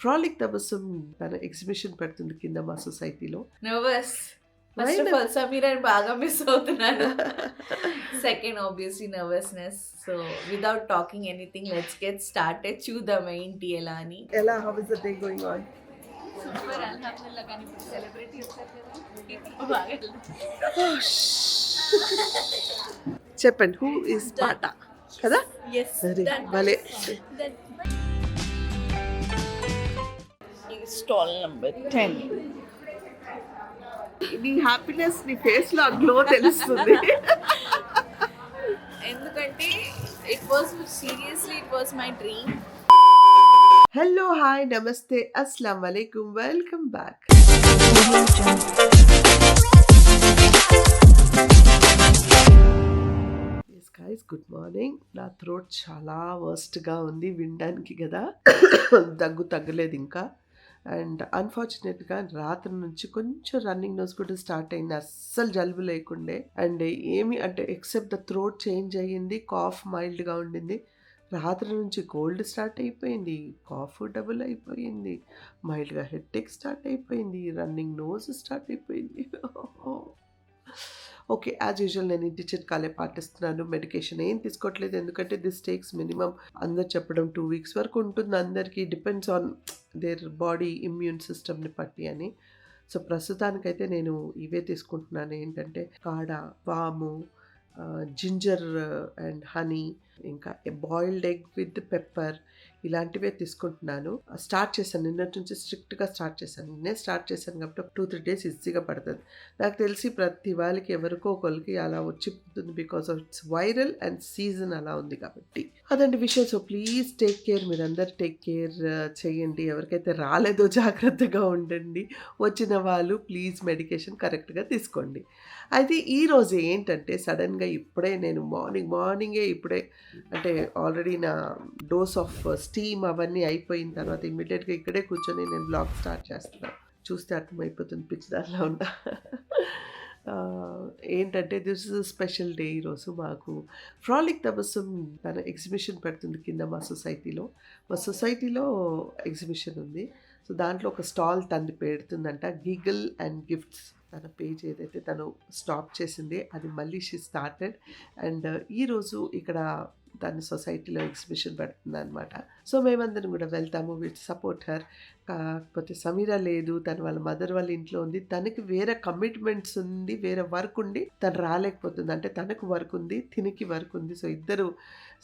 Frolic Tabassum తన exhibition పెడుతుంది కింద మా సొసైటీలో. Nervous first of all Sameer అని బాగా మిస్ అవుతున్నాను. Second obviously nervousness. So without talking anything let's get started. చూద్దాం ఏంటి ఎలా అని. ఎలా how is the day going on? Super అల్హమ్దులిల్లాహ్. కానీ ఇప్పుడు సెలబ్రిటీ వస్తారు కదా బాగా. చెప్పండి హూ ఇస్ పాట కదా? ఎస్ సరే భలే. Stall number 10. నీ హ్యాపీనెస్ నీ ఫేస్ లో గ్లో తెలుస్తుంది. ఎందుకంటే it was seriously it was my dream. Hello hi నమస్తే అస్సలం వాలేకుమ్ welcome back. Guys good morning. నా థ్రోట్ చాలా వర్స్ట్గా ఉంది వినడానికి కదా. దగ్గు తగ్గలేదు ఇంకా. అండ్ అన్ఫార్చునేట్గా రాత్రి నుంచి కొంచెం రన్నింగ్ నోస్ కూడా స్టార్ట్ అయింది. అస్సలు జలుబు లేకుండే. అండ్ ఏమి అంటే ఎక్సెప్ట్ ద థ్రోట్ చేంజ్ అయ్యింది, కాఫ్ మైల్డ్గా ఉండింది. రాత్రి నుంచి కోల్డ్ స్టార్ట్ అయిపోయింది, కాఫ్ డబుల్ అయిపోయింది, మైల్డ్గా హెడ్ఏక్ స్టార్ట్ అయిపోయింది, రన్నింగ్ నోస్ స్టార్ట్ అయిపోయింది. ఓకే, యాజ్ యూజువల్ నేను ఇంటి చిట్కాలే పాటిస్తున్నాను. మెడికేషన్ ఏం తీసుకోవట్లేదు, ఎందుకంటే దిస్ టేక్స్ మినిమం అందరు చెప్పడం 2 weeks వరకు ఉంటుంది. అందరికీ depends on their body immune సిస్టమ్ని బట్టి అని. సో ప్రస్తుతానికైతే నేను ఇవే తీసుకుంటున్నాను. ఏంటంటే కాడ, వాము, జింజర్ అండ్ హనీ, ఇంకా బాయిల్డ్ ఎగ్ విత్ పెప్పర్, ఇలాంటివే తీసుకుంటున్నాను. స్టార్ట్ చేశాను నిన్నటి నుంచి, స్ట్రిక్ట్గా స్టార్ట్ చేశాను. నిన్నే స్టార్ట్ చేశాను కాబట్టి 2-3 days ఈజీగా పడుతుంది. నాకు తెలిసి ప్రతి వాళ్ళకి ఎవరికో ఒకరికి అలా వచ్చిపోతుంది, because of it's viral and season అలా ఉంది కాబట్టి. అదండి విషయం. సో ప్లీజ్ టేక్ కేర్, మీరందరూ టేక్ కేర్ చేయండి. ఎవరికైతే రాలేదో జాగ్రత్తగా ఉండండి. వచ్చిన వాళ్ళు ప్లీజ్ మెడికేషన్ కరెక్ట్గా తీసుకోండి. అయితే ఈరోజు ఏంటంటే సడన్గా ఇప్పుడే నేను మార్నింగే ఇప్పుడే అంటే ఆల్రెడీ నా డోస్ ఆఫ్ స్టీమ్ అవన్నీ అయిపోయిన తర్వాత ఇమ్మీడియట్గా ఇక్కడే కూర్చొని నేను బ్లాగ్ స్టార్ట్ చేస్తున్నాను. చూస్తే అర్థమైపోతుంది పిచ్చిదానిలో ఉందా. ఏంటంటే దిస్ ఇస్ స్పెషల్ డే. ఈరోజు మాకు ఫ్రాలిక్ తబస్సుం తన ఎగ్జిబిషన్ పెడుతుంది కింద మా సొసైటీలో ఎగ్జిబిషన్ ఉంది. సో దాంట్లో ఒక స్టాల్ తను పెడుతుందంట, గిగల్ అండ్ గిఫ్ట్స్. తన పేజ్ ఏదైతే తను స్టాప్ చేసింది అది మళ్ళీ షీ స్టార్టెడ్. అండ్ ఈరోజు ఇక్కడ దాని సొసైటీలో ఎగ్జిబిషన్ పెడుతుంది అనమాట. సో మేమందరం కూడా వెళ్తాము, విత్ సపోర్ట్ హర్. కాకపోతే సమీరా లేదు, తను వాళ్ళ మదర్ వాళ్ళ ఇంట్లో ఉంది. తనకి వేరే కమిట్మెంట్స్ ఉంది, వేరే వర్క్ ఉండి తను రాలేకపోతుంది. అంటే తనకు వర్క్ ఉంది, తినికి వర్క్ ఉంది. సో ఇద్దరు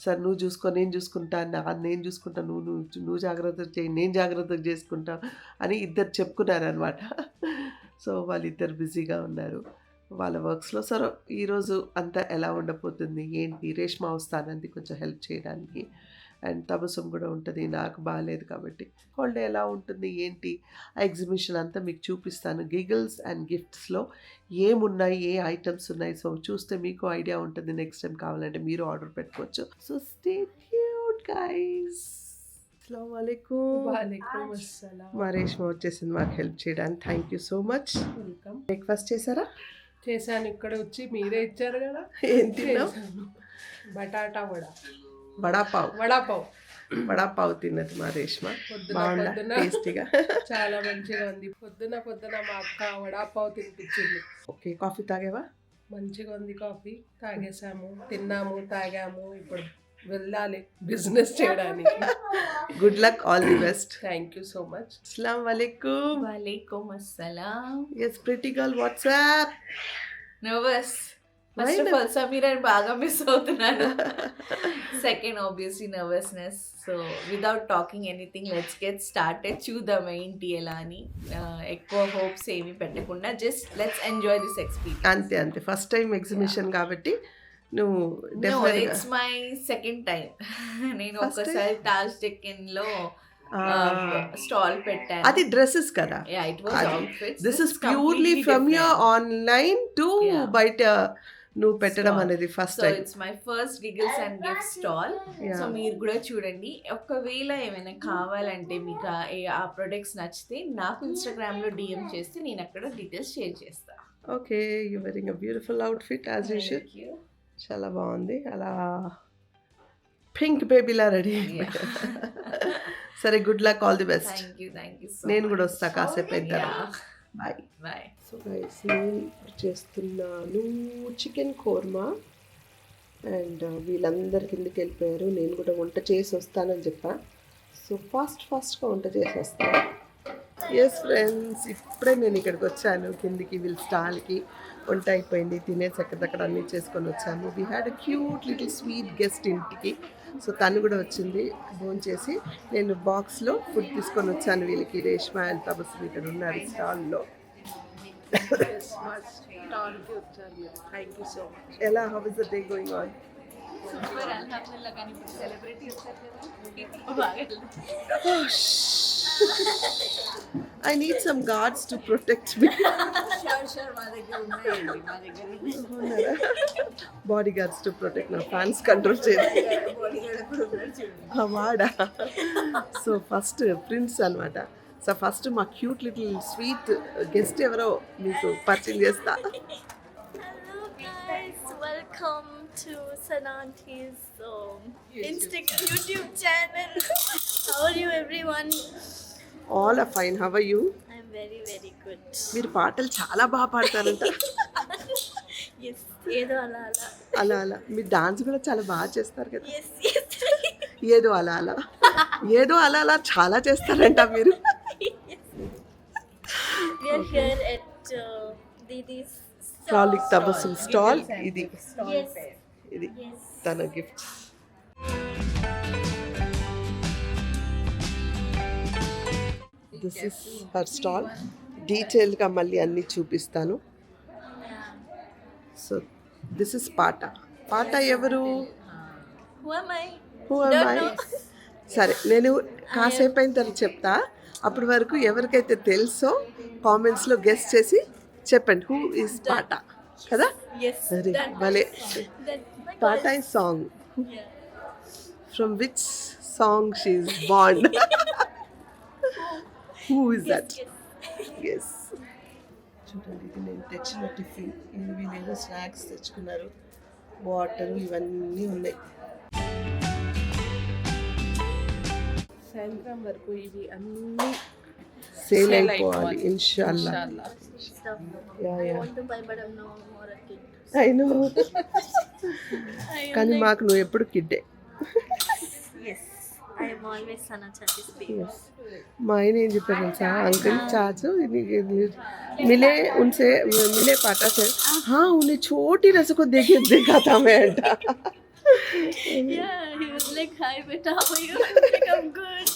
సార్ నువ్వు చూసుకో, నేను చూసుకుంటా, నేను చూసుకుంటా, నువ్వు జాగ్రత్తగా చేయి, నేను జాగ్రత్తగా చేసుకుంటా అని ఇద్దరు చెప్పుకున్నారనమాట. సో వాళ్ళిద్దరు బిజీగా ఉన్నారు వాళ్ళ వర్క్స్లో. సరే ఈరోజు అంతా ఎలా ఉండబోతుంది ఏంటి, రేష్మా వస్తానంది కొంచెం హెల్ప్ చేయడానికి. అండ్ తబస్సుం కూడా ఉంటుంది, నాకు బాగాలేదు కాబట్టి. హాలిడే ఎలా ఉంటుంది ఏంటి, ఆ ఎగ్జిబిషన్ అంతా మీకు చూపిస్తాను. గిగల్స్ అండ్ గిఫ్ట్స్లో ఏమున్నాయి, ఏ ఐటమ్స్ ఉన్నాయి. సో చూస్తే మీకు ఐడియా ఉంటుంది. నెక్స్ట్ టైం కావాలంటే మీరు ఆర్డర్ పెట్టుకోవచ్చు. So stay tuned guys. అస్సలాము అలైకుమ్. మా రేష్మా వచ్చేసింది మాకు హెల్ప్ చేయడానికి. Thank you so much. Welcome. Breakfast చేశారా? చేశాను, ఇక్కడ వచ్చి మీరే ఇచ్చారు కదా. ఏం తిన్నావు? బటాటా వడాపావ్ తిన్నది మా రేష్మా. బాగుందా? టేస్టీగా చాలా మంచిగా ఉంది. పొద్దున మా అక్క వడాపావ్ తినిపించింది. ఓకే, కాఫీ తాగావా? మంచిగా ఉంది కాఫీ. తాగేసాము, తిన్నాము, తాగాము. ఇప్పుడు వెళ్ళాలి బిజినెస్ చేయడానికి. Good luck, all the best. Thank you so much. అస్సలాము అలైకుమ్. వాలేకుమ్ అస్సలాం. Yes pretty girl, what's up. Nervous first of all Sameer అని బాగా మిస్ అవుతున్నాను. Second obviously nervousness. So without talking anything let's get started. చూద్దాం ఏంటి ఎలా అని. ఎక్కువ హోప్స్ ఏమి పెట్టకుండా just let's enjoy this experience. అంతే ఫస్ట్ టైం ఎగ్జిబిషన్ కాబట్టి నువ్వు ఇట్స్ మై సెకండ్ టైం. నేను ఒకసారి తాజ్ డెక్కన్ లో స్టాల్ పెట్టాను. అది డ్రెస్సెస్ కదా. This is purely from your online to బయట నువ్వు పెట్టడం అనేది first time. It's my first giggles and gift stall. So మీరు కూడా చూడండి. ఒకవేళ ఏమైనా కావాలంటే మీకు ఆ ప్రొడక్ట్స్ నచ్చితే నాకు ఇన్స్టాగ్రామ్ లో DM చేస్తే నేను అక్కడ డీటెయిల్స్ షేర్ చేస్తా. Okay, you వెరింగ్ a beautiful outfit as usual. చాలా బాగుంది. అలా పింక్ బేబీలా రెడీ. సరే, good luck, all the best. Thank you so నేను కూడా వస్తా కాసేపు ఇద్దరం. బాయ్. బాయ్. సో గైస్, నేను ఇప్పుడు చేస్తున్నాను చికెన్ కోర్మా. అండ్ వీళ్ళందరి కిందకి వెళ్ళిపోయారు. నేను కూడా వంట చేసి వస్తానని చెప్పా. సో ఫాస్ట్గా వంట చేసి వస్తాను. ఎస్ ఫ్రెండ్స్, ఇప్పుడే నేను ఇక్కడికి వచ్చాను కిందికి, వీళ్ళ స్టాల్కి. వంట అయిపోయింది, తినేసి అక్కడక్కడ అన్నీ చేసుకొని వచ్చాము. We had a cute little sweet guest ఇంటికి. సో తను కూడా వచ్చింది భోంచేసి. నేను బాక్స్లో ఫుడ్ తీసుకొని వచ్చాను వీళ్ళకి. రేష్మా అండ్ తపస్సు ఇక్కడ ఉన్నారు స్టాల్లో. Thank you so much. ఎలా, how is the day going on? Super, అల్హమ్దులిల్లాహ్. కానీ ఇప్పుడు సెలబ్రిటీ వచ్చారు కదా, బాగా I need some guards to protect me. Sure మా దగ్గర ఉన్నాయండి, మా దగ్గర ఉన్నాయి. బాడీ గార్డ్స్ టు ప్రొటెక్ట్ నా ఫ్యాన్స్ కంట్రోల్ చేసి. వాడా. సో ఫస్ట్ ప్రిన్స్ అనమాట. సో ఫస్ట్ మా క్యూట్ లిటిల్ స్వీట్ గెస్ట్ ఎవరో మీకు పరిచయం చేస్తా. Hello guys, welcome to Sananti's YouTube channel. How are you everyone? All are fine. How are you? I'm very good. మీరు పాటలు చాలా బాగా పాడతారంట. Yes, ఏదో అలా అలా మీరు డాన్స్ కూడా చాలా బాగా చేస్తారు కదా. Yes. ఏదో అలా చాలా చేస్తారంట మీరు. We are here at Didi's frolic Tabassum stall. ఇది Yes. తన gift. This is her stall. డీటెయిల్గా మళ్ళీ అన్నీ చూపిస్తాను. సో దిస్ ఇస్ పాట ఎవరు? Who am I? సరే, నేను కాసేపు అయిన తర్వాత చెప్తా. అప్పటి వరకు ఎవరికైతే తెలుసో కామెంట్స్లో గెస్ట్ చేసి చెప్పండి హూ ఈజ్ పాట కదా. Yes. సరే, భలే. My పాట God. Is song. Yeah. From which song she is born? Who is that? Yes. చూడండి, ఇది నేను తెచ్చిన టిఫిన్. ఇది వీళ్ళేదో స్నాక్స్ తెచ్చుకున్నారు, వాటర్ ఇవన్నీ ఉన్నాయి. సాయంత్రం వరకు ఇవి అన్నీ సేల్ అయిపోవాలి ఇన్షాల్లా. Stuff. Yeah I want to buy, but I'm no more a kid. I know. కానీ మాకు నువ్వు ఎప్పుడు కిడ్డే. Yes. I am always Sana Chati's baby. మా ఆయన ఏం చెప్పారు తెలుసా, अंकल चाचू मिले उनसे मिले पाटा से, हाँ उन्हें छोटी रस को देखा था मैं अंटा. Yeah, he was like, hi beta, how are you? I'm like, I'm good.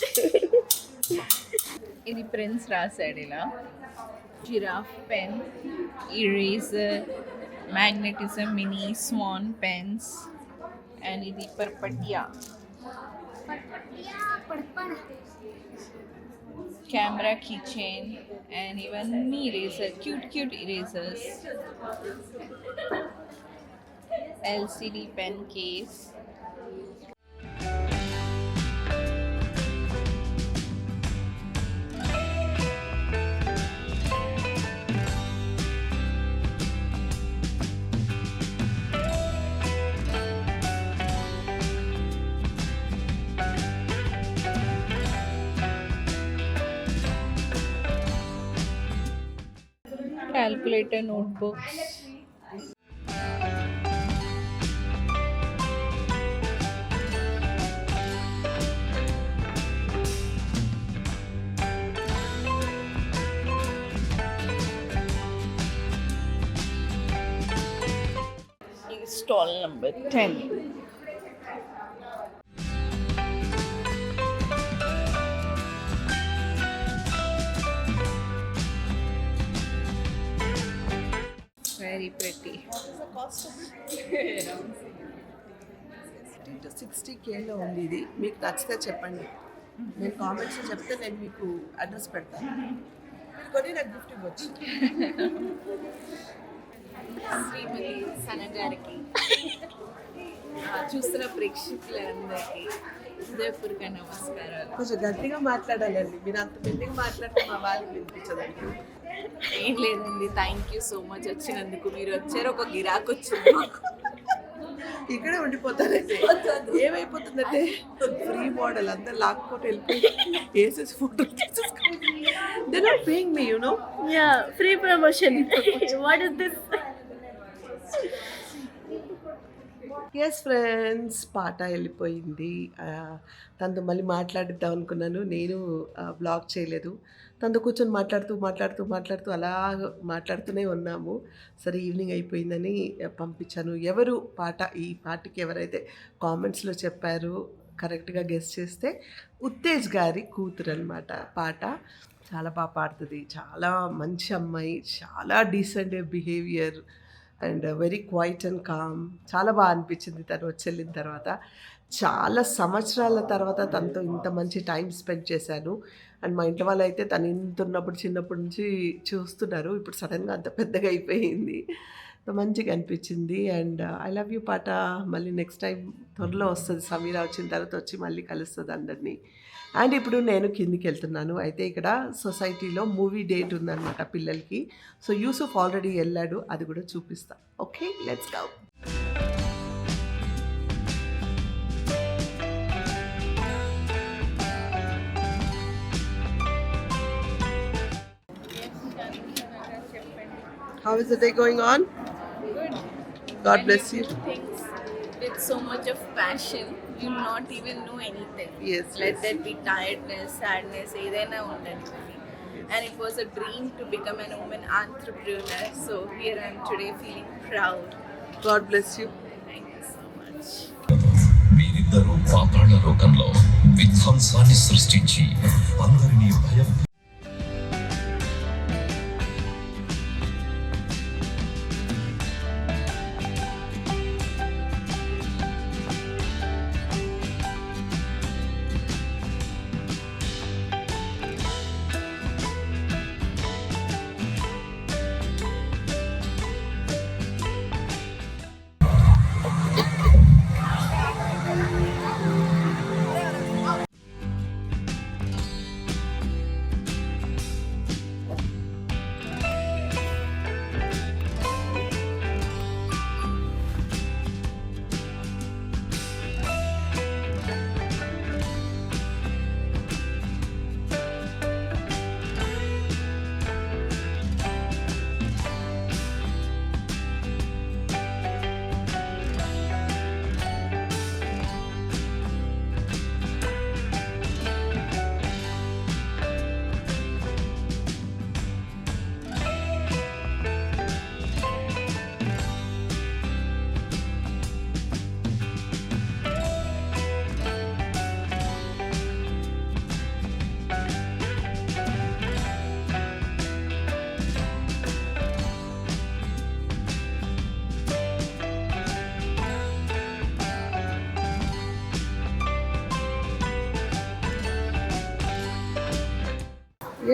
ఇది ప్రిన్స్ రాశాడు ఇలా. Giraffe pen, eraser, magnetism mini swan pens, and ఇది పర్పటియా కెమెరా కీచైన్, అండ్ ఇవన్నీ eraser, cute erasers, LCD pen case. Calculator, notebooks. Stall number 10. Very pretty. 60Kలో ఉంది ఇది. మీకు నచ్చితే చెప్పండి, నేను కామెంట్స్ చెప్తే నేను మీకు అడ్రస్ పెడతాను. మీరు కొని నాకు గిఫ్ట్ ఇవ్వచ్చు. శ్రీమతి సన గారికి, చూస్తున్న ప్రేక్షకులందరికీ హృదయపూర్వక నమస్కారాలు. కొంచెం గట్టిగా మాట్లాడాలండి, మీరు అంత మెల్లిగా మాట్లాడితే మా వాళ్ళకి వినిపించదండి. ఏం లేదండి, థ్యాంక్ యూ సో మచ్ వచ్చినందుకు. మీరు వచ్చారు, ఒక గిరాకు వచ్చింది మాకు. ఇక్కడే ఉండిపోతానంటే ఏమైపోతుందంటే ఫ్రీ మోడల్ అందరు లాక్కొని వెళ్ళిపోయి వేసేసి photo they not paying me no. Yeah, free promotion. What is this? Yes friends, పాట వెళ్ళిపోయింది. తనతో మళ్ళీ మాట్లాడిద్దాం అనుకున్నాను. నేను బ్లాగ్ చేయలేదు. తనతో కూర్చొని మాట్లాడుతూ అలా మాట్లాడుతూనే ఉన్నాము. సరే ఈవినింగ్ అయిపోయిందని పంపించాను. ఎవరు పాట, ఈ పాటకి ఎవరైతే కామెంట్స్లో చెప్పారు కరెక్ట్గా గెస్ చేస్తే ఉత్తేజ్ గారి కూతురు అనమాట. పాట చాలా బాగా పాడుతుంది. చాలా మంచి అమ్మాయి, చాలా decent behaviour and very quiet and calm. చాలా బాగా అనిపించింది తను వచ్చి వెళ్ళిన తర్వాత. చాలా సంవత్సరాల తర్వాత తనతో ఇంత మంచి టైం స్పెండ్ చేశాను. అండ్ మా ఇంట్లో వాళ్ళు అయితే తను ఇంత ఉన్నప్పుడు చిన్నప్పటి నుంచి చూస్తున్నారు. ఇప్పుడు సడన్గా అంత పెద్దగా అయిపోయింది. మంచిగా అనిపించింది. అండ్ ఐ లవ్ యూ పాట మళ్ళీ నెక్స్ట్ టైం త్వరలో వస్తుంది. సమీరా వచ్చిన తర్వాత వచ్చి మళ్ళీ కలుస్తుంది అందరినీ. అండ్ ఇప్పుడు నేను కిందికి వెళ్తున్నాను. అయితే ఇక్కడ సొసైటీలో మూవీ డేట్ ఉందన్నమాట పిల్లలకి. సో యూసుఫ్ ఆల్రెడీ వెళ్ళాడు, అది కూడా చూపిస్తా. Okay, let's go. How is the day going on? Good. God And bless you you. do things with so much of passion, you'll not even know anything. Yes, Let yes. that be tiredness, sadness, ఏదైనా ఉండని. And it was a dream to become an woman entrepreneur. So here I am today feeling proud. God bless you. Thank you so much. వీరిద్దరూ పాతాళ లోకంలో విధ్వంసాన్ని సృష్టించి అందరినీ భయం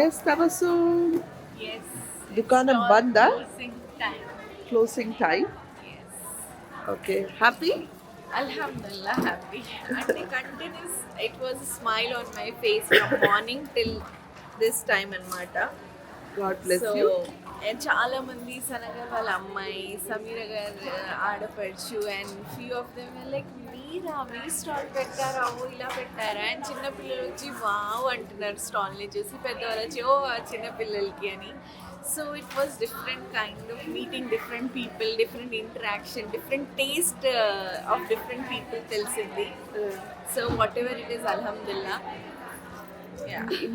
Yes, Tabasu. Yes. దుకాణం It's all Banda? closing time. Closing time. Yes. Okay, happy? Alhamdulillah, happy. And the continuous, it was a smile on my face from morning till this time anamata. God bless So, you. చాలా మంది సనగర్ వాళ్ళ అమ్మాయి, సమీర గారు ఆడపడుచు, and few of them like Meera me stall పెట్టారా, ఓ ఇలా పెట్టారా, and చిన్నపిల్లలు వచ్చి వావ్ అంటున్నారు స్టాల్ని చూసి, పెద్దవాళ్ళు వచ్చి ఓ చిన్నపిల్లలకి అని. So it was different kind of meeting different people, different interaction, different taste of different people తెలిసింది. So whatever it is, అల్హమ్దుల్లా.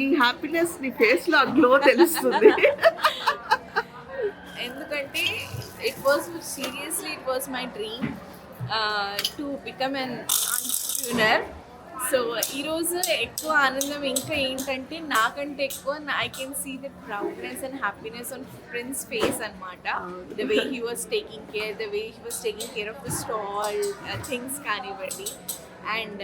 నీ హ్యాపీనెస్ నీ ఫేస్ లో గ్లో తెలుస్తుంది. ఎందుకంటే it was seriously it was my dream to become an entrepreneur. So ఈరోజు ఎక్కువ ఆనందం ఇంకా ఏంటంటే నాకంటే ఎక్కువ I can see the proudness and happiness on friends face అనమాట. The way he was taking care, the way he was taking care of the stall things కానివ్వండి. And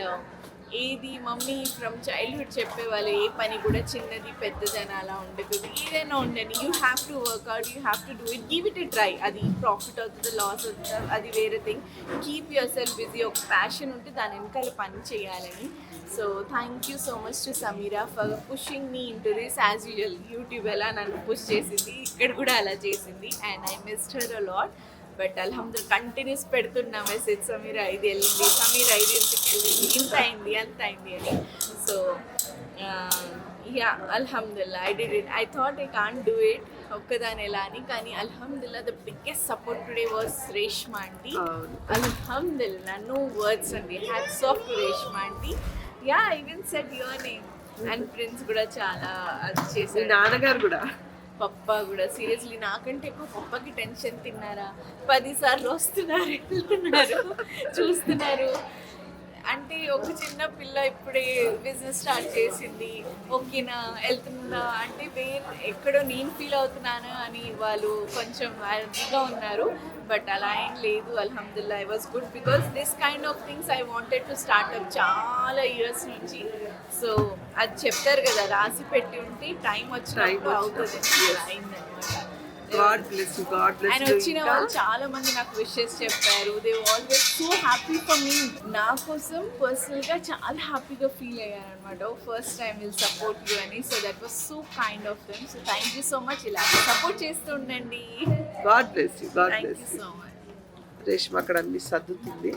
ఏది మమ్మీ ఫ్రమ్ చైల్డ్హుడ్ చెప్పేవాళ్ళు, ఏ పని కూడా చిన్నది పెద్దదని అలా ఉండదు, ఏదైనా ఉండని, you have to work out, you have to do it, give it a try. అది ప్రాఫిట్ అవుతుంది, లాస్ అవుతుంది, అది వేరే thing. Keep yourself busy. ఒక ప్యాషన్ ఉంటే దాని వెనకాల పని చేయాలని. So thank you so much to Sameera for pushing me into this. As usual YouTube ఎలా నన్ను పుష్ చేసింది, ఇక్కడ కూడా అలా చేసింది. And I missed her a lot. But అల్హమ్దుల్లా కంటిన్యూస్ పెడుతున్నా మెసేజ్, సమీర ఇది వెళ్ళింది, సమీర ఇది ఇంటికి వెళ్ళింది, ఇంత అయింది అంత అయింది అని. సో యా అల్హమ్దుల్లా I did it. I thought I can't do it ఒక్కదాని ఎలా అని, కానీ అల్హమ్దుల్లా the biggest support today was Reshma aunty. అల్హమ్దుల్లా నో వర్డ్స్ అండి, hats off to Reshma aunty. Yeah even set your name. And friends కూడా చాలా అది చేశారు. నాన్నగారు కూడా పప్పా కూడా సీరియస్లీ నాకంటే ఎక్కువ పప్పకి టెన్షన్. తిన్నారా 10 సార్లు వస్తున్నారు, వెళ్తున్నారు, చూస్తున్నారు. అంటే ఒక చిన్న పిల్ల ఇప్పుడే బిజినెస్ స్టార్ట్ చేసింది, ఓకేనా వెళ్తుందా అంటే ఎక్కడో నేను ఫీల్ అవుతున్నాను అని వాళ్ళు కొంచెం అదిగా ఉన్నారు. బట్ అలా ఏం లేదు, అల్హమ్దుల్లా I was good because this kind of things I wanted to start up చాలా ఇయర్స్ నుంచి. సో అది చెప్తారు కదా, రాసి పెట్టి ఉంటే టైం వచ్చినప్పుడు అవుతుంది, అయిందనమాట. God bless you, God bless ఆయన యు. వచ్చిన వాళ్ళు చాలా మంది నాకు విషెస్ చెప్పారు. They always so happy for me. నా కోసం పర్సనల్గా చాలా హ్యాపీగా ఫీల్ అయ్యాను అనమాట. First time will support you అని. So that was so kind of them. So thank you so much. ఇలా సపోర్ట్ చేస్తూ ఉండండి. God bless you, God thank bless you you. So much. Reshma అక్కడ అన్ని సర్దుతుంది.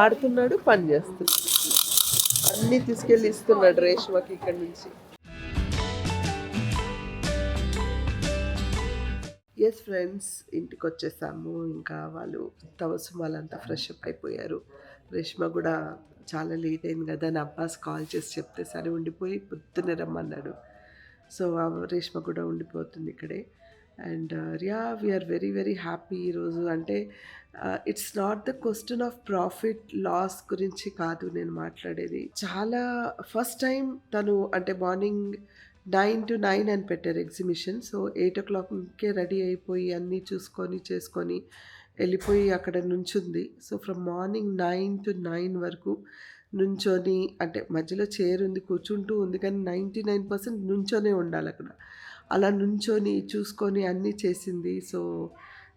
ఆడుతున్నాడు, పని చేస్తున్నాడు, అన్ని తీసుకెళ్ళి ఇస్తున్నాడు రేష్మకి ఇక్కడి నుంచి. ఎస్ ఫ్రెండ్స్, ఇంటికి వచ్చేసాము. ఇంకా వాళ్ళు తవసు వాళ్ళంతా ఫ్రెష్ అప్ అయిపోయారు. రేష్మ కూడా చాలా లేట్ అయింది కదా అని అబ్బాస్ కాల్ చేసి చెప్తే సరే ఉండిపోయి పొద్దున్నే రమ్మన్నాడు. సో రేష్మ కూడా ఉండిపోతుంది ఇక్కడే. And Riya we're very very happy ఈరోజు. అంటే it's not the question of profit loss గురించి కాదు నేను మాట్లాడేది. చాలా ఫస్ట్ టైం తను అంటే మార్నింగ్ 9 to 9 అని పెట్టారు ఎగ్జిబిషన్. సో 8 o'clockకే రెడీ అయిపోయి అన్నీ చూసుకొని చేసుకొని వెళ్ళిపోయి అక్కడ నుంచుంది. సో ఫ్రమ్ మార్నింగ్ 9 to 9 వరకు నుంచొని, అంటే మధ్యలో చైర్ ఉంది, కూర్చుంటూ ఉంది, కానీ 99% నుంచొనే ఉండాలి అక్కడ. అలా నుంచొని చూసుకొని అన్నీ చేసింది. సో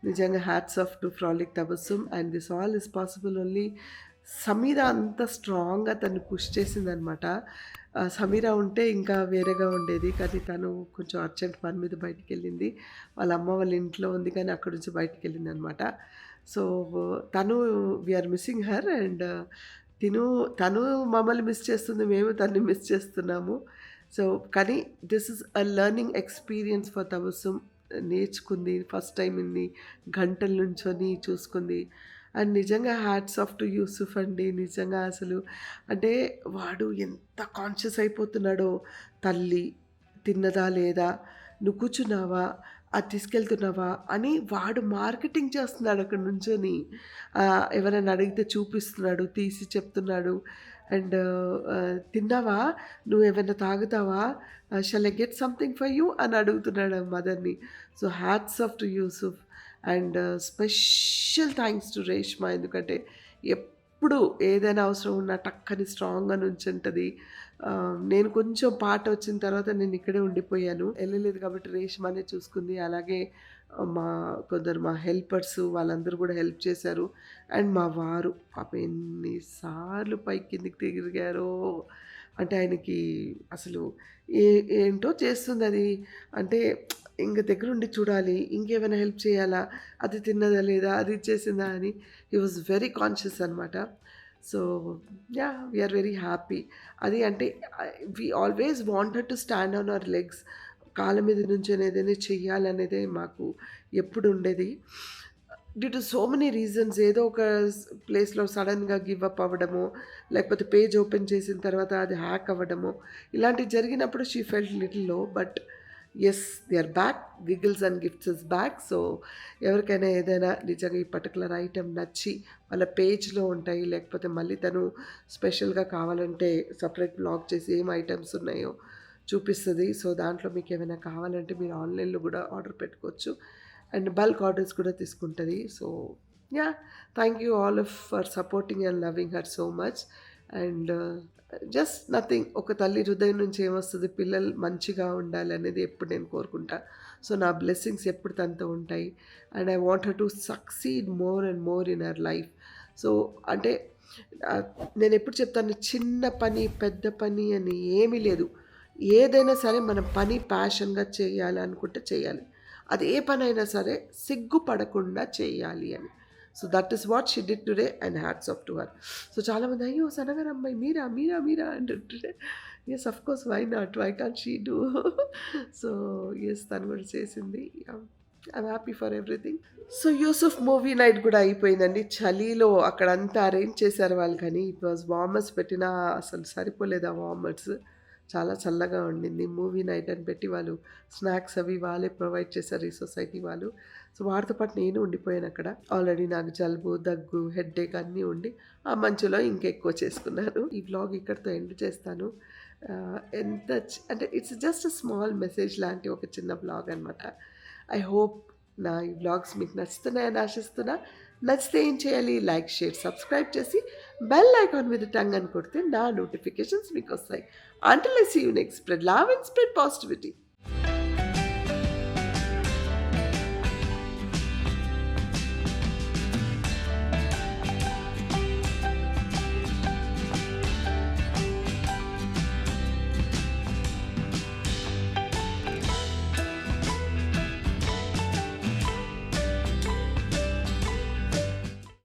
నిజంగా hats off to Frolic Tabassum. And this all is possible only Sameera అంత స్ట్రాంగ్గా తను పుష్ చేసిందనమాట. సమీర ఉంటే ఇంకా వేరేగా ఉండేది, కానీ తను కొంచెం అర్జెంట్ పని మీద బయటికి వెళ్ళింది. వాళ్ళ అమ్మ వాళ్ళ ఇంట్లో ఉంది, కానీ అక్కడి నుంచి బయటికి వెళ్ళింది అనమాట. సో తను వీఆర్ మిస్సింగ్ హర్. అండ్ తను మమ్మల్ని మిస్ చేస్తుంది, మేము తన్ని మిస్ చేస్తున్నాము. సో కానీ this is a learning experience for Tabassum. నేర్చుకుంది, ఫస్ట్ టైం ఇన్ని గంటల నుంచొని చూసుకుంది. అండ్ నిజంగా హ్యాట్స్ ఆఫ్ టు యూసుఫ్ అండి. నిజంగా అసలు అంటే వాడు ఎంత కాన్షియస్ అయిపోతున్నాడో, తల్లి తిన్నదా లేదా, నువ్వు కూర్చున్నావా, అది తీసుకెళ్తున్నావా అని వాడు మార్కెటింగ్ చేస్తున్నాడు అక్కడ నుంచొని. ఎవరైనా అడిగితే చూపిస్తున్నాడు, తీసి చెప్తున్నాడు. అండ్ తిన్నావా, నువ్వు ఏమైనా తాగుతావా, shall I get something for you అని అడుగుతున్నాడు మదర్ని. So hats off to Yusuf. And special thanks to Reshma, ఎందుకంటే ఎప్పుడు ఏదైనా అవసరం ఉన్నా టక్కని స్ట్రాంగ్గా నుంచుంటుంది. నేను కొంచెం పాట వచ్చిన తర్వాత నేను ఇక్కడే ఉండిపోయాను, వెళ్ళలేదు కాబట్టి రేష్మనే చూసుకుంది. అలాగే మా హెల్పర్స్ వాళ్ళందరూ కూడా హెల్ప్ చేశారు. అండ్ మా వారు పాప ఎన్నిసార్లు పైకి కిందికి తిరిగారో. అంటే ఆయనకి అసలు ఏంటో చేస్తుంది అది. అంటే ఇంక దగ్గరుండి చూడాలి, ఇంకేమైనా హెల్ప్ చేయాలా, అది తిన్నదా లేదా, అది ఇచ్చేసిందా అని. హీ వాజ్ వెరీ కాన్షియస్ అనమాట. So yeah we're very happy. అది అంటే we always wanted to stand on our legs. కాళ్ళ మీద నుంచి ఏదైనా చెయ్యాలనేదే మాకు ఎప్పుడు ఉండేది. Due to so many reasons, ఏదో ఒక ప్లేస్లో సడన్గా గివ్ అప్ అవ్వడము, లేకపోతే పేజ్ ఓపెన్ చేసిన తర్వాత అది హ్యాక్ అవ్వడము, ఇలాంటివి జరిగినప్పుడు she felt little low. But yes, they are back. Giggles and Gifts is back. So ఎవరికైనా ఏదైనా నిజంగా ఈ పర్టికులర్ ఐటెం నచ్చి వాళ్ళ పేజ్లో ఉంటాయి, లేకపోతే మళ్ళీ తను స్పెషల్గా కావాలంటే సపరేట్ బ్లాగ్ చేసి ఏం ఐటమ్స్ ఉన్నాయో చూపిస్తుంది. సో దాంట్లో మీకు ఏమైనా కావాలంటే మీరు ఆన్లైన్లో కూడా ఆర్డర్ పెట్టుకోవచ్చు. అండ్ బల్క్ ఆర్డర్స్ కూడా తీసుకుంటుంది. So yeah, thank you all of for supporting and loving her so much. And just nothing, ఒక తల్లి హృదయం నుంచి ఏమొస్తుంది, పిల్లలు మంచిగా ఉండాలి అనేది ఎప్పుడు నేను కోరుకుంటా. సో నా బ్లెస్సింగ్స్ ఎప్పుడు తనతో ఉంటాయి. And I want her to succeed more and more in our life. So అంటే నేను ఎప్పుడు చెప్తాను, చిన్న పని పెద్ద పని అని ఏమీ లేదు. ఏదైనా సరే మనం పని ప్యాషన్గా చేయాలి అనుకుంటే చేయాలి. అది ఏ పనైనా సరే సిగ్గుపడకుండా చేయాలి అని. So that is what she did today and hats off to her. So చాలామంది అయ్యో సనగర్ అమ్మాయి మీరా మీరా మీరా అంటుంటే yes of course why not, why can't she do. So yes తను కూడా చేసింది. I'm happy for everything. So Yusuf movie night కూడా అయిపోయిందండి. చలిలో అక్కడంతా అరేంజ్ చేశారు వాళ్ళు, కానీ ఇట్ వాజ్ వార్మర్స్ పెట్టినా అసలు సరిపోలేదు ఆ వార్మర్స్. చాలా చల్లగా ఉండింది. మూవీ నైట్ అని పెట్టి వాళ్ళు స్నాక్స్ అవి వాళ్ళే ప్రొవైడ్ చేశారు ఈ సొసైటీ వాళ్ళు. సో వాటితో పాటు నేను ఉండిపోయాను అక్కడ. ఆల్రెడీ నాకు జలుబు, దగ్గు, హెడ్ఏక్ అన్నీ ఉండి ఆ మంచులో ఇంకెక్కువ చేసుకున్నాను. ఈ వ్లాగ్ ఇక్కడితో ఎండ్ చేస్తాను. అంటే ఇట్స్ జస్ట్ స్మాల్ మెసేజ్ లాంటి ఒక చిన్న వ్లాగ్ అనమాట. ఐ హోప్ నా ఈ వ్లాగ్స్ మీకు నచ్చుతున్నాయని ఆశిస్తున్నా. నచ్చితే ఏం చేయాలి? లైక్, షేర్, సబ్స్క్రైబ్ చేసి బెల్ ఐకాన్ మీద టంగ్ అని కొడితే నా నోటిఫికేషన్స్ మీకు వస్తాయి. Until I see you next, spread love and spread positivity.